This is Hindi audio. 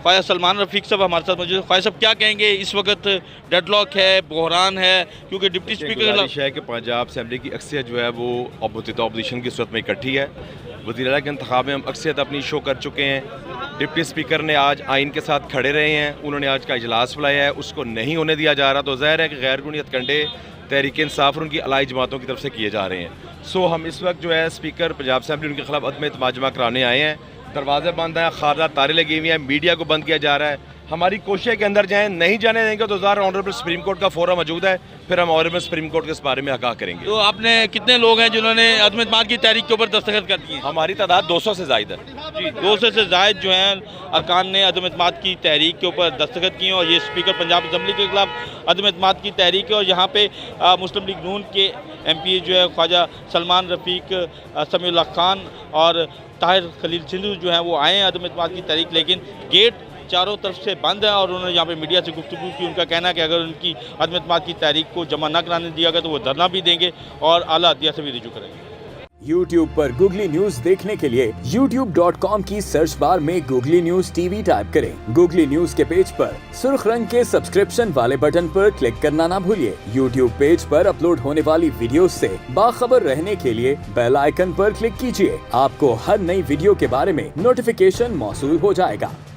ख्वाजा सलमान रफ़ीक साहब हमारे साथ मौजूद है। ख्वाजा साहब क्या कहेंगे, इस वक्त डेडलॉक है, बहरान है, क्योंकि डिप्टी स्पीकर गुजारिश है कि पंजाब असेंबली की अक्सरियत जो है वो अपोजिशन की सूरत में इकट्ठी है। वज़ीर आला के इंतखाब में हम अक्सरियत अपनी शो कर चुके हैं। डिप्टी स्पीकर ने आज आइन के साथ खड़े रहे हैं, उन्होंने आज का इजलास बुलाया है, उसको नहीं होने दिया जा रहा, तो ज़ाहिर है कि गैर कानूनी हथकंडे तहरीक इंसाफ और उनकी अलाई जमातों की तरफ से किए जा रहे हैं। सो हम इस वक्त जो है स्पीकर पंजाब असेंबली उनके खिलाफ अदम एतमाद जमा कराने आए हैं। दरवाजे बंद हैं, खारदार तारे लगी हुई हैं, मीडिया को बंद किया जा रहा है। हमारी कोशिश के अंदर जाएं, नहीं जाने देंगे तो ज़ाहिर ऑनरेबल सुप्रीम कोर्ट का फोरम मौजूद है, फिर हम ऑनरेबल सुप्रीम कोर्ट के इस बारे में आगाह करेंगे। तो आपने कितने लोग हैं जिन्होंने अदम एतमाद की तहरीक के ऊपर दस्तखत कर दिए? हमारी तादाद 200 से ज़ायद है जी, 200 से ज़ायद जो हैं अरकान ने अदम एतमाद की तहरीक के ऊपर दस्तखत किए और ये स्पीकर पंजाब असम्बली के खिलाफ अदम एतमाद की तहरीक है। और यहाँ पे मुस्लिम लीग नून के MP जो है ख्वाजा सलमान रफ़ीक, समीउल्लाह खान और ताहिर खलील सिंधु जो हैं वो आए हैं अदम एतमाद की तहरीक, लेकिन गेट चारों तरफ से बंद है और उन्होंने यहाँ पे मीडिया से गुफ्तगू की। उनका कहना है कि अगर उनकी अदम एतमाद की तहरीक को जमा न कराने दिया गया तो वो धरना भी देंगे और आला अदलिया से भी रुजू करेंगे। YouTube पर गूगली न्यूज देखने के लिए youtube.com की सर्च बार में गूगली न्यूज TV टाइप करें। गूगली न्यूज के पेज पर सुर्ख रंग के सब्सक्रिप्शन वाले बटन पर क्लिक करना ना भूलिए। YouTube पेज पर अपलोड होने वाली वीडियो से बाखबर रहने के लिए बेल आइकन पर क्लिक कीजिए। आपको हर नई वीडियो के बारे में नोटिफिकेशन मौसूल हो जाएगा।